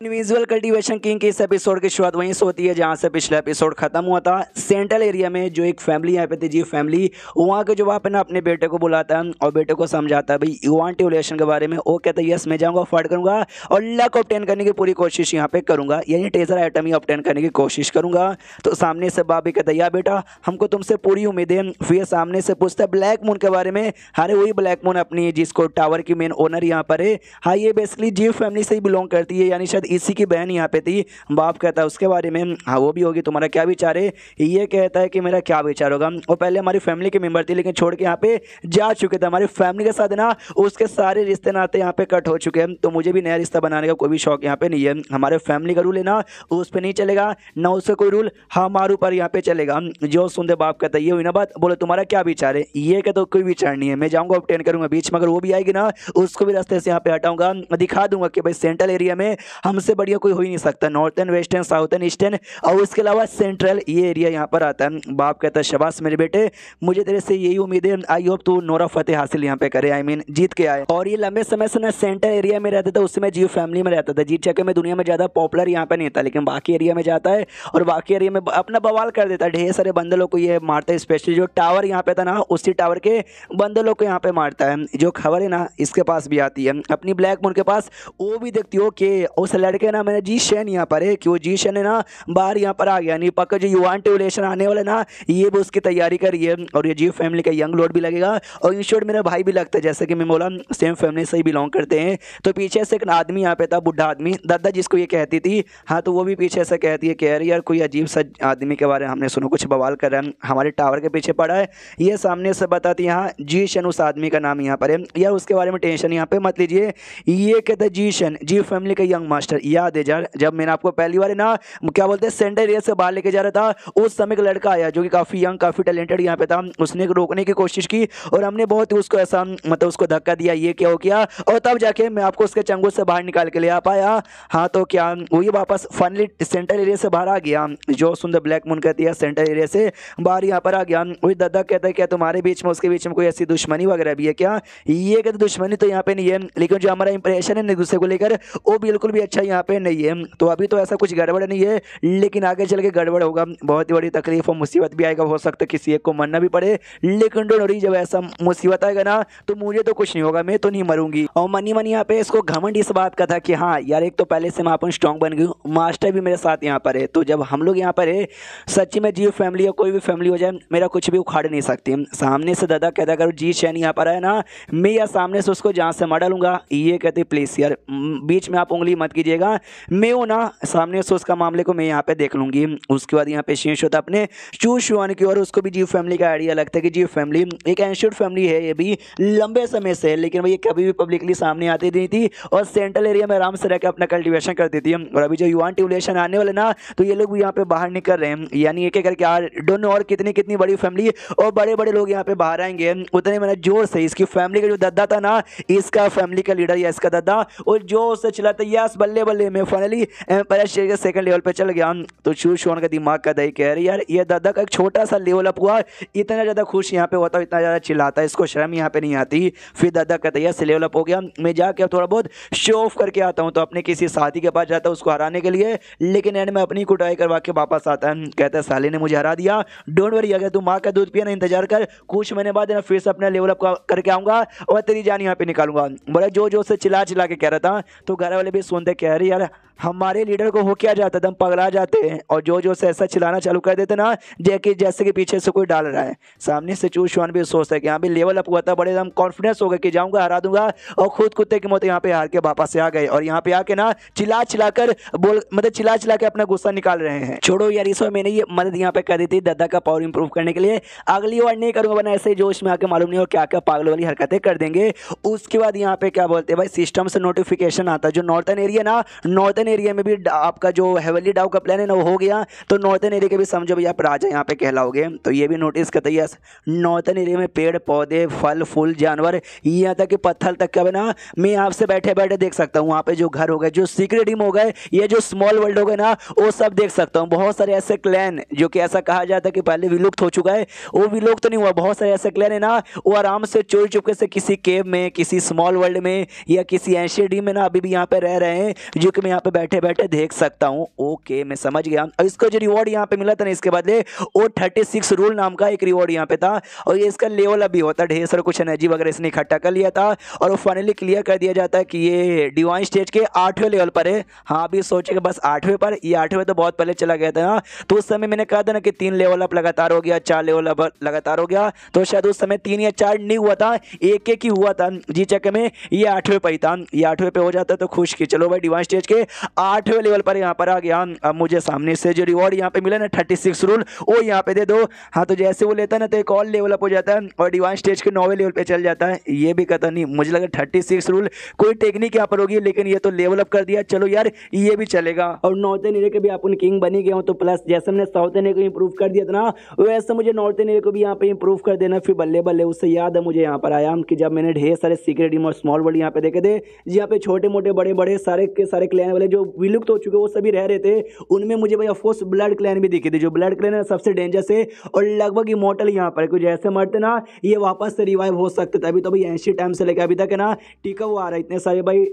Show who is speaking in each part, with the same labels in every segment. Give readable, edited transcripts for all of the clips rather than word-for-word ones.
Speaker 1: Individual cultivation king के इस episode की शुरुआत वहीं से होती है जहां से पिछला एपिसोड खत्म हुआ था। सेंट्रल एरिया में जो एक फैमिली यहाँ पे थी, जी फैमिली, वहाँ के जो बाप है ना अपने बेटे को बुलाता है और बेटे को समझाता है भाई इवांटिलेशन के बारे में। वो कहता है यस मैं जाऊँगा, फाइट करूँगा और लक ऑब्टेन करने की पूरी कोशिश यहाँ पे करूँगा, यानी टेजर आइटम ही ऑब्टेन करने की कोशिश करूँगा। तो सामने से बाप भी कहता है या बेटा हमको तुमसे पूरी उम्मीद है। फिर सामने से पूछता है ब्लैक मून के बारे में। अरे वही ब्लैक मून अपनी जिसको टावर की मेन ओनर यहाँ पर है, हाँ ये बेसिकली जी फैमिली से ही बिलोंग करती है, यानी शायद इसी की बहन यहाँ पे थी। बाप कहता है उसके बारे में हाँ वो भी होगी, तुम्हारा क्या विचार है? ये कहता है कि मेरा क्या विचार होगा, वो पहले हमारी फैमिली के मेंबर थी लेकिन छोड़ के यहाँ पे जा चुके थे। हमारी फैमिली के साथ ना उसके सारे रिश्ते नाते यहाँ पे कट हो चुके हैं, तो मुझे भी नया रिश्ता बनाने का कोई भी शौक यहाँ पे नहीं है। हमारे फैमिली का रूल है ना उस पर नहीं चलेगा, ना उससे कोई रूल हमारे ऊपर यहाँ पे चलेगा। जो सुनते बाप कहता है ये हुई ना बात, बोले तुम्हारा क्या विचार है? ये कहता कोई विचार नहीं है, मैं जाऊँगा ऑब्टेन करूँगा। बीच में अगर वो भी आएगी ना उसको भी रास्ते से यहाँ पे हटाऊंगा, दिखा दूंगा कि भाई सेंट्रल एरिया में हमसे बढ़िया कोई हो ही नहीं सकता। नॉर्थन, वेस्टर्न, साउथर्न, ईस्टर्न और उसके अलावा सेंट्रल ये एरिया यहाँ पर आता है। बाप कहता है शाबाश मेरे बेटे, मुझे तेरे से यही उम्मीद है, आई होप तू नोरा फतेह हासिल यहाँ पे करे, आई मीन जीत के आए। और ये लंबे समय से ना सेंट्रल एरिया में रहता था, उसमें जियो फैमिली में रहता था। जीत चक्कर में दुनिया में ज़्यादा पॉपुलर यहाँ पे नहीं था, लेकिन बाकी एरिया में जाता है और बाकी एरिया में अपना बवाल कर देता है। ढेर सारे बंदलों को ये मारता है, स्पेशली जो टावर यहाँ पे था ना उसी टावर के बंदलों को यहाँ पे मारता है। जो खबर है ना इसके पास भी आती है, अपनी ब्लैक मून के पास। वो भी देखती हो कि उस लड़के ना मैंने जी शैन यहाँ पर है कि वो जी शैन है ना बाहर यहाँ पर आ गया, नहीं पक्का जो इवांटिलेशन आने वाला ना ये भी उसकी तैयारी करी है। और ये जी फैमिली का यंग लॉर्ड भी लगेगा और इन शॉर्ट मेरा भाई भी लगता है, जैसे कि मैं बोला सेम फैमिली से ही बिलोंग करते हैं। तो पीछे से एक आदमी यहाँ पे था, बुढ़ा आदमी, दादा जिसको ये कहती थी, हाँ तो वो भी पीछे से कहती है कह रही यार कोई अजीब सा आदमी के बारे में हमने सुनो, कुछ बवाल कर रहा है, हमारे टावर के पीछे पड़ा है। ये सामने से बताती है हाँ जी शन उस आदमी का नाम यहाँ पर है, यार उसके बारे में टेंशन यहाँ पे मत लीजिए। ये कहता है जी शन जी फैमिली का यंग मास्टर, याद है यार जब मैंने आपको पहली बार ना क्या बोलते हैं सेंट्रल एरिया से बाहर लेके जा रहा था, उस समय एक लड़का आया जो कि काफ़ी यंग काफ़ी टैलेंटेड यहाँ पे था। उसने रोकने की कोशिश की और हमने बहुत ही उसको ऐसा मतलब उसको धक्का दिया, ये क्या हो गया, और तब जाके मैं आपको उसके चंगुल से बाहर निकाल के ले आ पाया। हाँ तो क्या वही वापस फाइनली सेंट्रल एरिया से बाहर आ गया। जो सुंदर ब्लैक मून कहती है सेंट्रल एरिया से बाहर यहाँ पर आ गया। वही दादा कहता है क्या तुम्हारे बीच में उसके बीच में कोई ऐसी दुश्मनी वगैरह भी है क्या? ये कहते दुश्मनी तो यहाँ पे नहीं है, लेकिन जो हमारा इंप्रेशन है एक दूसरे को लेकर वो बिल्कुल भी अच्छा यहाँ पे नहीं है। तो अभी तो ऐसा कुछ गड़बड़ नहीं है, लेकिन आगे चल के गड़बड़ होगा, बहुत ही बड़ी तकलीफ और मुसीबत भी आएगा, हो सकता है किसी एक को मरना भी पड़े। लेकिन डोंट वरी, जब ऐसा मुसीबत आएगा ना तो मुझे तो कुछ नहीं होगा, मैं तो नहीं मरूंगी। और मनी मनी यहाँ पे इसको घमंड इस बात का था कि हाँ यार एक तो पहले से मैं अपन स्ट्रॉन्ग बन गई, मास्टर भी मेरे साथ यहाँ पर है, तो जब हम लोग यहाँ पर है सच्ची में जियो फैमिली या कोई भी फैमिली हो जाए मेरा कुछ भी उखाड़ नहीं सकती। सामने से दादा कहता अगर जी शैन यहाँ पर है ना मैं या सामने से उसको जान से मार डालूंगा। ये कहते प्लीज यार बीच में आप उंगली मत कीजिएगा, मैं हूँ ना सामने से उसका मामले को मैं यहाँ पे देख लूंगी। उसके बाद यहाँ पे शेष होता अपने चू शुआन की, और उसको भी जी फैमिली का आइडिया लगता है कि जी फैमिली एक एंशियंट फैमिली है, ये भी लंबे समय से, लेकिन वो ये कभी भी पब्लिकली सामने आती नहीं थी और सेंट्रल एरिया में आराम से रहकर अपना कल्टीवेशन करती थी। और अभी जो इवांटिलेशन आने वाले ना तो ये लोग भी यहाँ पे बाहर निकल रहे हैं, यानी एक एक करके डोंट नो और कितनी कितनी बड़ी फैमिली और बड़े बड़े लोग यहाँ पे बाहर आएंगे। उतने मैंने जोर से इसकी फैमिली का जो दादा था ना, इसका फैमिली का लीडर या इसका दादा, और जोर से चिल्लाता यस बल्ले बल्ले मैं फाइनली एम्पायर शेयर के सेकंड लेवल पे चल गया। तो चू शोन का दिमाग का दही कह रही यार ये दादा का एक छोटा सा लेवल अप हुआ, इतना ज़्यादा खुश यहाँ पे होता, इतना ज़्यादा चिल्लाता है, इसको शर्म यहाँ पे नहीं आती। फिर दादा कहता है यस लेवल अप हो गया, मैं जाके थोड़ा बहुत शो ऑफ करके आता हूँ। तो अपने किसी साथी के पास जाता है उसको हराने के लिए, लेकिन एंड में अपनी कुटाई करवा के वापस आता है। कहता है साले ने मुझे हरा दिया, डोंट वरी, अगर तू माँ का दूध पिया ना इंतजार कर, कुछ महीने बाद ना फिर से अपना लेवल अप करके आऊँगा और तेरी जान यहाँ पे निकालूंगा। बोला जो से चिल्ला चिल्ला के कह रहा था, तो घर वाले भी सुनते कह रही यार हमारे लीडर को हो क्या जाता था, हम पगला जाते हैं और जो से ऐसा चिल्लाना चालू कर देते ना जैसे कि पीछे से कोई डाल रहा है। सामने से चूशवान भी सोचता है कि यहाँ भी लेवल अप हुआ था, बड़े एकदम कॉन्फिडेंस हो गया कि जाऊंगा हरा दूंगा, और खुद कुत्ते की मौत यहाँ पे हार के वापस से आ गए और यहाँ पे आके ना चिल्ला चिल्ला के अपना गुस्सा निकाल रहे हैं। छोड़ो यार, इस मैंने ये मदद यहाँ पे कर दी थी दादा का पावर इंप्रूव करने के लिए, अगली बार नहीं करूंगा, वरना ऐसे जोश में आके मालूम नहीं हो क्या क्या पागल वाली हरकतें कर देंगे। उसके बाद यहाँ पे क्या बोलते हैं भाई सिस्टम से नोटिफिकेशन आता है, जो नॉर्थन एरिया ना, नॉर्थन एरिया में भी आपका जो हेवनली डाउ का प्लान है ना वो हो गया, तो नॉर्थन एरिया के भी समझो भैया आप राजा यहाँ पे कहलाओगे। तो ये भी नोटिस करते हैं नॉर्थन एरिया में पेड़ पौधे फल फूल जानवर यहाँ तक कि पत्थर तक का ना मैं आपसे बैठे बैठे देख सकता हूँ। वहाँ पे जो घर हो गए, जो सीक्रेट टीम हो गए, ये जो स्मॉल वर्ल्ड हो गए ना, वो सब देख सकता हूँ। बहुत सारे ऐसे क्लैन जो कि ऐसा कहा जाता है कि पहले विलुप्त हो चुका है, वो विलुप्त तो नहीं हुआ। बहुत सारे ऐसे क्लैन है ना वो आराम से चोरी चुपके से किसी केव में, किसी स्मॉल वर्ल्ड में या किसी एंशियंट टीम में ना अभी भी यहाँ पे रह रहे हैं, जो कि मैं यहाँ पे बैठे बैठे देख सकता हूँ। ओके, मैं समझ गया। और इसको जो रिवॉर्ड यहाँ पे मिला था ना, इसके बदले वो 36 रूल नाम का एक रिवॉर्ड यहाँ पे था, और ये इसका लेवल अप भी होता है। ढेर सारा कुछ एनर्जी वगैरह इसने इकट्ठा कर लिया था, और वो फाइनली क्लियर कर दिया जाता है कि ये डिवाइन स्टेज के 8वें लेवल पर है। हाँ, अभी सोचे कि बस 8वें पर, ये 8वें तो बहुत पहले चला गया था ना। तो उस समय मैंने कहा था ना कि 3 लेवल अप लगातार हो गया, 4 लेवल अप लगातार हो गया, तो शायद उस समय 3 या 4 नहीं हुआ था, एक एक ही हुआ था। जी चक्कर में ये 8वें पर ही था। ये 8वें पे हो जाता तो खुश की चलो भाई डिवाइन स्टेज के 8वें लेवल पर यहाँ पर आ गया। अब मुझे सामने से जो रिवॉर्ड यहाँ पे मिला ना 36 रूल, वो यहाँ पे दे दो। हाँ, तो जैसे वो लेता है ना तो एक और लेवल अप हो जाता है और डिवाइन स्टेज के 9वें लेवल पे चल जाता है। ये भी पता नहीं, मुझे लगा 36 रूल कोई टेक्निक यहाँ पर होगी, लेकिन ये तो लेवल अप कर दिया। चलो यार, ये भी चलेगा। और नॉर्थन एरिया के भी अपन किंग बनी गया हूँ, तो प्लस जैसे हमने साउथ एरिया को इंप्रूव कर दिया था ना, वैसे मुझे नॉर्थन एरिया को भी यहाँ पे इंप्रूव कर देना। फिर बल्ले बल्ले उससे याद है मुझे यहाँ पर आया कि जब मैंने ढेर सारे सीक्रेट टीम और स्मॉल वर्ल्ड यहाँ पे देखे थे, जहाँ पे छोटे मोटे बड़े बड़े सारे के सारे क्लैन वाले जो विलुप्त हो चुके वो सभी रह रहे थे, उनमें मुझे भाई ऑफकोर्स ब्लड क्लैन भी दिखे थे। जो ब्लड क्लैन है सबसे डेंजरस है और लगभग इमॉर्टल यहाँ पर, कुछ जैसे मरते ना ये वापस से रिवाइव हो सकते थे। अभी तो भाई एंशिएंट टाइम से लेकर अभी तक है ना टिका हुआ आ रहा है। इतने सारे भाई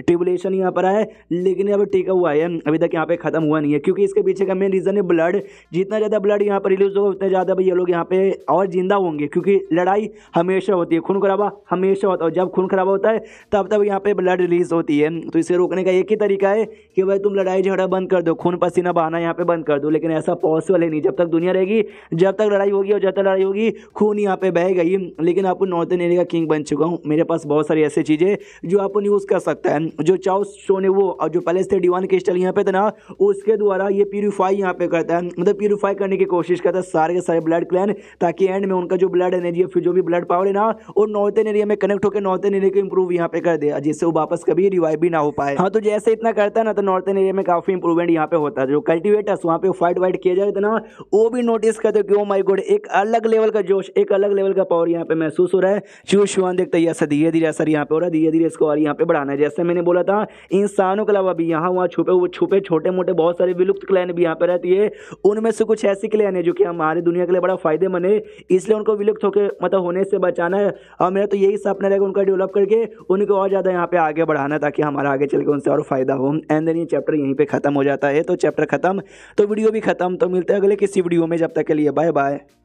Speaker 1: ट्रिबुलेशन यहाँ पर है, लेकिन अभी टिका हुआ है, अभी तक यहाँ पे खत्म हुआ नहीं है, क्योंकि इसके पीछे का मेन रीजन है ब्लड। जितना ज़्यादा ब्लड यहाँ पर रिलीज होगा उतने ज़्यादा भाई ये लोग यहाँ पे और जिंदा होंगे, क्योंकि लड़ाई हमेशा होती है, खून खराबा हमेशा होता है, और जब खून खराबा होता है तब तब यहाँ पे ब्लड रिलीज होती है। तो इसे रोकने का एक ही तरीका है कि भाई तुम लड़ाई झगड़ा बंद कर दो, खून पसीना बहाना यहाँ पे बंद कर दो। लेकिन ऐसा पॉसिबल है नहीं, जब तक दुनिया रहेगी, जब तक लड़ाई होगी, और जब तक लड़ाई होगी खून यहाँ पे बहेगा ही। लेकिन आपको नॉर्थन एरिया का किंग बन चुका हूँ, मेरे पास बहुत सारी ऐसी चीज़ें जो आप यूज़ कर सकता है। जो चाओ शो ने वो और जो पहले से डिवाइन क्रिस्टल यहाँ पे था ना, उसके द्वारा ये प्यूरीफाई यहाँ पे करता है, मतलब प्यूरीफाई करने की कोशिश करता है सारे के सारे ब्लड क्लैन, ताकि एंड में उनका जो ब्लड एनर्जी है, फिर जो भी ब्लड पावर है ना, वो नॉर्थन एरिया में कनेक्ट होकर नॉर्थन एरिया को इंप्रूव यहाँ पे कर दे, जिससे वो वापस कभी रिवाइव भी ना हो पाए। हाँ, तो जैसे इतना करता है ना, तो नॉर्थन एरिया में काफी इंप्रूवमेंट यहाँ पे होता है। जो कल्टिवेटर्स वहाँ पे फाइट वाइट किए जाते ना, वो भी नोटिस करते कि ओ माय गॉड, एक अलग लेवल का जोश, एक अलग लेवल का पावर यहाँ पे महसूस हो रहा है। शुआन देखते ही ऐसा धीरे धीरे असर यहाँ पे हो रहा है, धीरे धीरे इसको और यहाँ पे बढ़ाना है। जैसे मैंने बोला था, इंसानों के अलावा भी यहाँ वहाँ छुपे छोटे मोटे बहुत सारे विलुप्त क्लैन भी यहाँ पे रहती है। उनमें से कुछ ऐसी क्लैन है जो कि हमारी दुनिया के लिए बड़ा फायदेमंद है, इसलिए उनको विलुप्त होकर मतलब होने से बचाना है। और मेरा तो यही सपना रहेगा उनका डेवलप करके उनको और ज़्यादा यहाँ पे आगे बढ़ाना, ताकि हमारा आगे चल के उनसे और फायदा हो। एंड देन ये चैप्टर यहीं पे खत्म हो जाता है। तो चैप्टर खत्म तो वीडियो भी खत्म। तो मिलते हैं अगले किसी वीडियो में, जब तक के लिए बाय बाय।